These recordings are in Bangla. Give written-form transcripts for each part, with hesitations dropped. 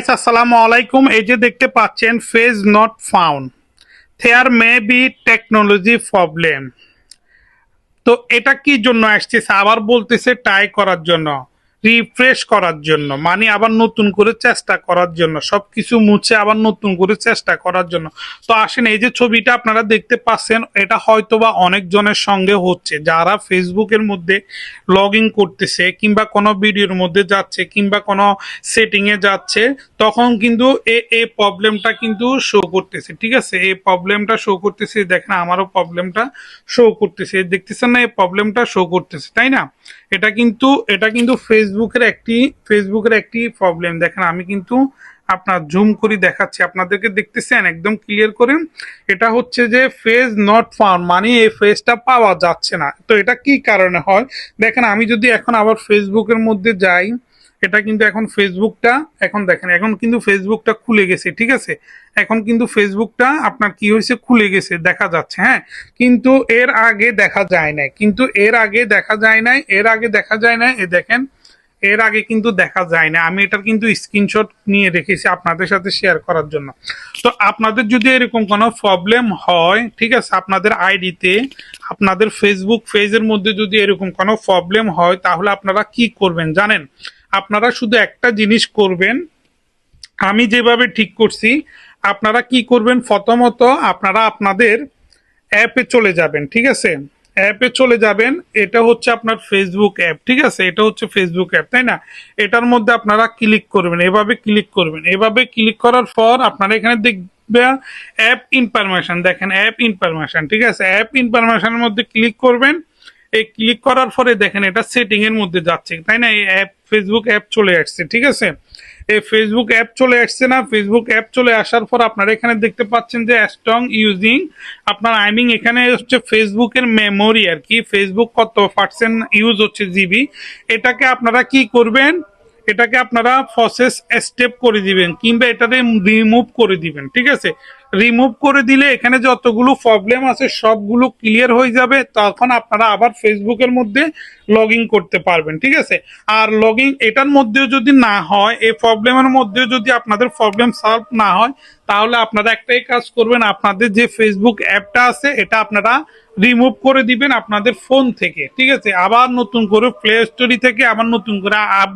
আসসালামু আলাইকুম। এই যে দেখতে পাচ্ছেন page not found, there may be technology problem. তো এটা কি জন্য আসতেছে, আবার বলতেছে ট্রাই করার জন্য, রিফ্রেশ করার জন্য, মানে আবার নতুন করে চেষ্টা করার জন্য, সবকিছু মুছে আবার নতুন করে চেষ্টা করার জন্য। তো আসেন, এই যে ছবিটা আপনারা দেখতে পাচ্ছেন, এটা হয়তোবা অনেকজনের সঙ্গে হচ্ছে, যারা ফেসবুকের মধ্যে লগ ইন করতেছে কিংবা কোনো ভিডিওর মধ্যে যাচ্ছে কিংবা কোনো সেটিং এ যাচ্ছে, তখন কিন্তু এই প্রবলেমটা কিন্তু শো করতেছে। ঠিক আছে, এই প্রবলেমটা শো করতেছে। দেখেন আমারও প্রবলেমটা শো করতেছে, দেখতেছেন না, এই প্রবলেমটা শো করতেছে, তাই না? এটা কিন্তু ফেসবুকের একটি প্রবলেম। দেখেন আমি কিন্তু আপনার জুম করে দেখাচ্ছি, আপনাদেরকে দেখতেছেন একদম ক্লিয়ার করে। এটা হচ্ছে যে ফেজ নট ফাউন্ড, মানে এই ফেজটা পাওয়া যাচ্ছে না। তো এটা কি কারণে হয় দেখেন, আমি যদি এখন আবার ফেসবুকের মধ্যে যাই, এটা কিন্তু এখন ফেসবুকটা, এখন দেখেন এখন কিন্তু ফেসবুকটা খুলে গেছে। ঠিক আছে, এখন কিন্তু ফেসবুকটা আপনার কি হয়েছে, খুলে গেছে, দেখা যাচ্ছে। হ্যাঁ, কিন্তু এর আগে দেখা যায় নাই, এ দেখেন, এর আগে কিন্তু দেখা যায় না। আমি এটার কিন্তু স্ক্রিনশট নিয়ে রেখেছি আপনাদের সাথে শেয়ার করার জন্য। তো আপনাদের যদি এরকম কোনো প্রবলেম হয়, ঠিক আছে, আপনাদের আইডিতে, আপনাদের ফেসবুক পেজের মধ্যে যদি এরকম কোনো প্রবলেম হয়, তাহলে আপনারা কি করবেন জানেন? আপনারা শুধু একটা জিনিস করবেন, আমি যেভাবে ঠিক করছি, আপনারা কি করবেন, প্রথমত আপনারা আপনাদের অ্যাপে চলে যাবেন। ঠিক আছে, অ্যাপে চলে যাবেন, এটা হচ্ছে আপনার ফেসবুক অ্যাপ। ঠিক আছে, এটা হচ্ছে ফেসবুক অ্যাপ, তাই না? এটার মধ্যে আপনারা ক্লিক করবেন, এভাবে ক্লিক করবেন। এভাবে ক্লিক করার পর আপনারা এখানে দেখবেন অ্যাপ ইনফরমেশন, দেখেন অ্যাপ ইনফরমেশন। ঠিক আছে, অ্যাপ ইনফরমেশনের মধ্যে ক্লিক করবেন। এই ক্লিক করার পরে দেখেন এটা সেটিং এর মধ্যে যাচ্ছে, তাই না? এই অ্যাপ, ফেসবুক অ্যাপ চলে আসছে। ঠিক আছে, এই ফেসবুক অ্যাপ চলে আসছে না? ফেসবুক অ্যাপ চলে আসার পর আপনারা এখানে দেখতে পাচ্ছেন যে স্ট্রং ইউজিং, আপনার আইমিং, এখানে হচ্ছে ফেসবুকের মেমোরি আর কি, ফেসবুক কত পার্সেন্ট ইউজ হচ্ছে, জিবি। এটাকে আপনারা কি করবেন, এটাকে আপনারা প্রসেস স্টেপ করে দিবেন কিংবা এটাকে রিমুভ করে দিবেন। ঠিক আছে, রিমুভ করে দিলে এখানে যতগুলো প্রবলেম আছে সবগুলো ক্লিয়ার হয়ে যাবে। তখন আপনারা আবার ফেসবুকের মধ্যে লগ ইন করতে পারবেন। ঠিক আছে, আর লগ ইন এটার মধ্যেও যদি না হয়, এই প্রবলেমের মধ্যেও যদি আপনাদের প্রবলেম সলভ না হয়, তাহলে আপনারা একটাই কাজ করবেন, আপনাদের যে ফেসবুক অ্যাপটা আছে এটা আপনারা রিমুভ করে দিবেন আপনাদের ফোন থেকে। ঠিক আছে, আবার নতুন করে প্লে স্টোরি থেকে আবার নতুন করে অ্যাপ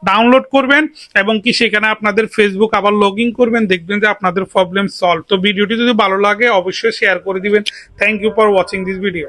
ডাউনলোড করবেন এবং কি সেখানে আপনাদের ফেসবুক আবার লগ ইন করবেন, দেখবেন যে আপনাদের প্রবলেম সলভ। তো ভিডিওটি যদি ভালো লাগে অবশ্যই শেয়ার করে দিবেন। Thank you for watching this video.